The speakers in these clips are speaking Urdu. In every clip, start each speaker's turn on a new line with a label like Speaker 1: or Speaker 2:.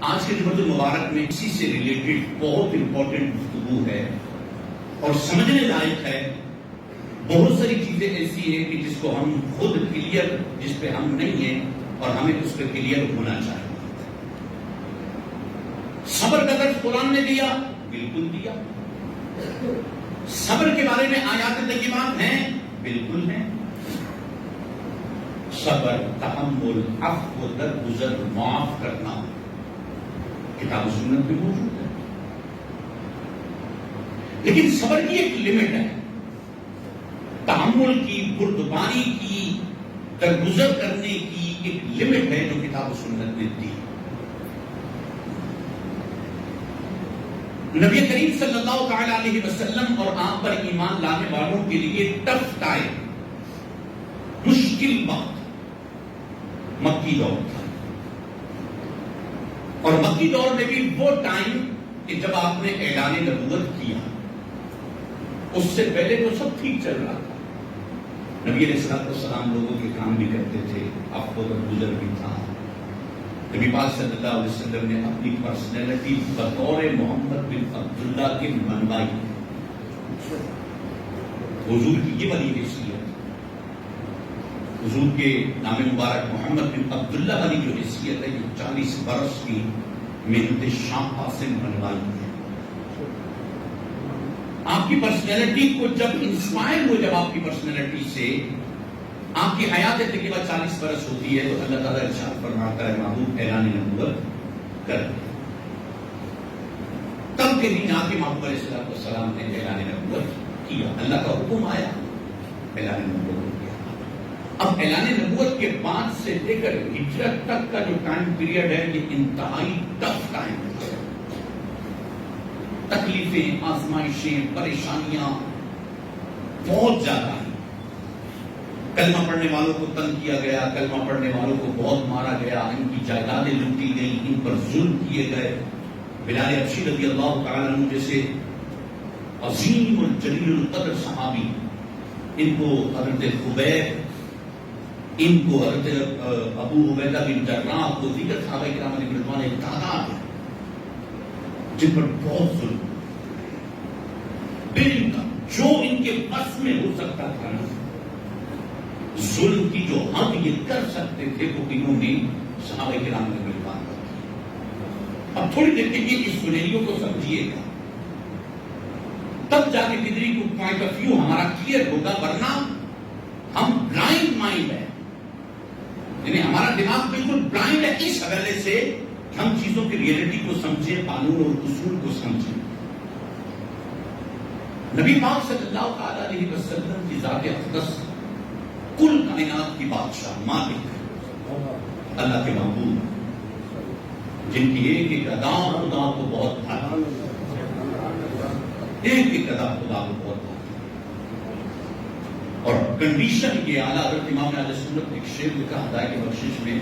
Speaker 1: آج کے جمعۃ المبارک میں اسی سے ریلیٹڈ بہت امپورٹنٹ گفتگو ہے اور سمجھنے لائق ہے. بہت ساری چیزیں ایسی ہیں کہ جس کو ہم خود کلیئر، جس پہ ہم نہیں ہیں اور ہمیں اس پہ کلیئر ہونا چاہیے. صبر کا درس قرآن نے دیا، بالکل دیا. صبر کے بارے میں آیات طیبات ہیں، بالکل ہیں. صبر، تحمل، عفو، درگزر، معاف کرنا کتاب و سنت میں موجود ہے. لیکن صبر کی ایک لمٹ ہے، تحمل کی، بردباری کی، درگزر کرنے کی ایک لمٹ ہے جو کتاب و سنت نے دی. نبی کریم صلی اللہ تعالی علیہ وسلم اور آپ پر ایمان لانے والوں کے لیے ٹف ٹائم، مشکل وقت مکی دور تھا. اور مکی دور میں بھی وہ ٹائم کہ جب آپ نے اعلان نبوت کیا، اس سے پہلے تو سب ٹھیک چل رہا تھا. نبی علیہ الصلوۃ والسلام لوگوں کے کام بھی کرتے تھے، عفو و درگزر بھی تھا. نبی پاک صلی اللہ علیہ وسلم نے اپنی پرسنالٹی بطور محمد بن عبداللہ کے منوائی. حضور کی یہ بڑی حیثیت، حضور کے نام مبارک محمد بن عبداللہ والی جو حیثیت ہے، یہ 40 برس کی محنت شاقہ سے منوائی ہے. آپ کی پرسنالٹی کو جب انسپائر ہو، جب آپ کی پرسنالٹی سے آپ کی حیات طیبہ 40 برس ہوتی ہے، تو اللہ تعالیٰ ارشاد فرماتا ہے محبوب اعلان نبوت کر. تب کے دن آپ کے محبوب علیہ السلام نے اعلان نبوت کیا. اللہ کا حکم آیا، اعلان نبوت کیا. اب اعلان نبوت کے بعد سے لے کر ہجرت تک کا جو ٹائم پیریڈ ہے، یہ انتہائی ٹف ٹائم ہے. تکلیفیں، آزمائشیں، پریشانیاں بہت زیادہ ہیں. کلمہ پڑھنے والوں کو تنگ کیا گیا، کلمہ پڑھنے والوں کو بہت مارا گیا، ان کی جائیدادیں لوٹی گئیں، ان پر ظلم کیے گئے. بلال حبشی رضی اللہ تعالیٰ عنہ جیسے عظیم الجلیل القدر صحابی، ان کو حضرت خبیب، ان کو حضرت ابو عبیدہ بن جراح کو، دیگر صحابہ کرام علیہ رضوان ایک تعداد ہے جن پر بہت ظلم، دل کا جو ان کے بس میں ہو سکتا تھا نا، ظلم کی جو حد یہ کر سکتے تھے، وہ انہوں نے صحابہ کرام علیہ رضوان کر دیا. اب تھوڑی دیر کے لیے اس سینیریو کو سمجھیے گا، تب جا کے قدری کو پوائنٹ آف ویو ہمارا کلیئر ہوگا. ورنہ ہم بلائنڈ مائنڈ ہے، یعنی ہمارا دماغ بالکل بلائنڈ ہے اس حوالے سے کہ ہم چیزوں کی ریئلٹی کو سمجھیں، قانون اور اصول کو سمجھیں. نبی پاک صلی اللہ تعالی علیہ وسلم کی ذات اقدس، کل کائنات کی بادشاہ، مالک، اللہ کے محبوب، جن کی ایک ایک ادا خدا کو بہت بھائی، ایک ایک ادا خدا کو بہت بھائی. اور کنڈیشن یہ اعلیٰ حضرت امام علیہ سنت ایک شعر لکھا ہدایت بخشش میں،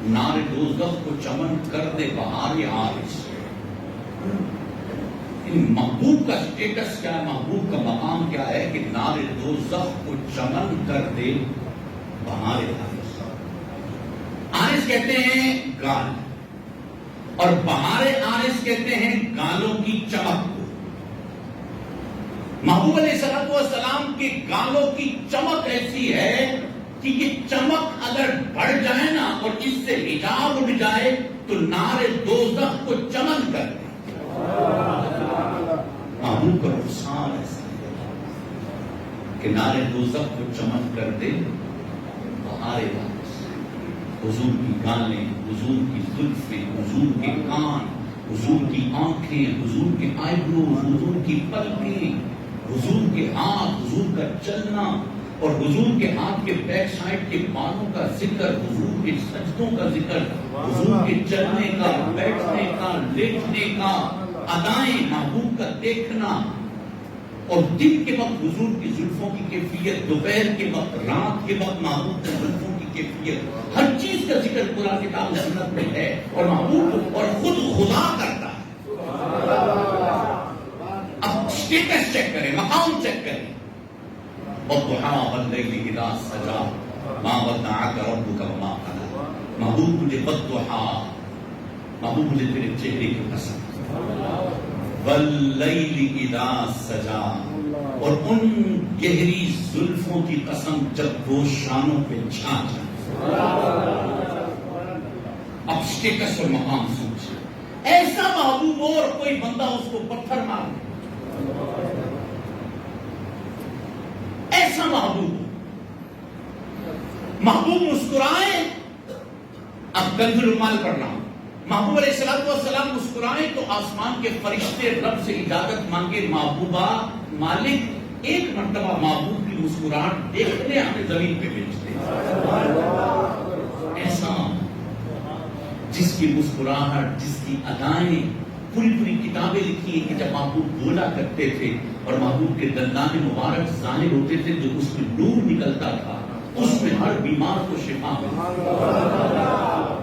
Speaker 1: نار دوزخ کو چمن کر دے بہار عارض. محبوب کا سٹیٹس کیا ہے، محبوب کا مقام کیا ہے کہ نار دوزخ کو چمن کر دے بہار عارض. عارض کہتے ہیں گال، اور بہار عارض کہتے ہیں گالوں کی چمک کو. محبوب علیہ السلام کے گالوں کی چمک ایسی ہے کہ یہ چمک اگر بڑھ جائے نا اور اس سے حجاب اٹھ جائے تو نار دوزخ کو چمن کر دے. محبوب کا رخسار ایسا ہے کہ نار دوزخ کو چمن کر دے بہار عارض. حضور کی گالیں، حضور کی زلفیں، حضور کے کان، حضور کی آنکھیں، حضور کے آئیبرو، حضور کی پلکیں، حضور کے ہاتھ، حضور کا چلنا، اور حضور کے ہاتھ کے بیک سائڈ کے بالوں کا ذکر، حضور کے سجدوں کا ذکر، حضور کے چلنے کا، بیٹھنے کا، لیٹنے کا، ادائیں محبوب کا دیکھنا. اور دن کے وقت حضور کی زلفوں کی کیفیت، دوپہر کے وقت، رات کے وقت محبوب کی زلفوں کی کیفیت، ہر چیز کا ذکر قرآن کتاب سنت میں ہے. اور محبوب اور خود خدا کرتا ہے. اب اسٹیٹس چیک کریں، مقام چیک کریں. والضحى والليل اذا سجى ما ودعك ربك وما قلى. محبوب تجھے والضحى، محبوب مجھے تیرے چہرے کی قسم، واللیل اذا سجا، اور ان گہری زلفوں کی قسم جب وہ شانوں پہ چھا جائے۔ اب اسٹیٹس اور مقام سوچ، ایسا محبوب ہو اور کوئی بندہ اس کو پتھر مار دے، ایسا محبوب ہو، محبوب مسکرائے، اب کنز العمال پڑھ رہا ہوں، محبوب علیہ السلام مسکرائے تو آسمان کے فرشتے رب سے اجازت مانگے، محبوبہ مالک ایک مرتبہ محبوب کی مسکراہٹ دیکھنے ہمیں زمین پہ بھیجتے، ایسا جس کی مسکراہٹ، جس کی ادائیں، پوری پوری کتابیں لکھی ہیں کہ جب محبوب بولا کرتے تھے اور محبوب کے دندان مبارک ظاہر ہوتے تھے جو اس میں نور نکلتا تھا، اس میں ہر بیمار کو شفا ملتی۔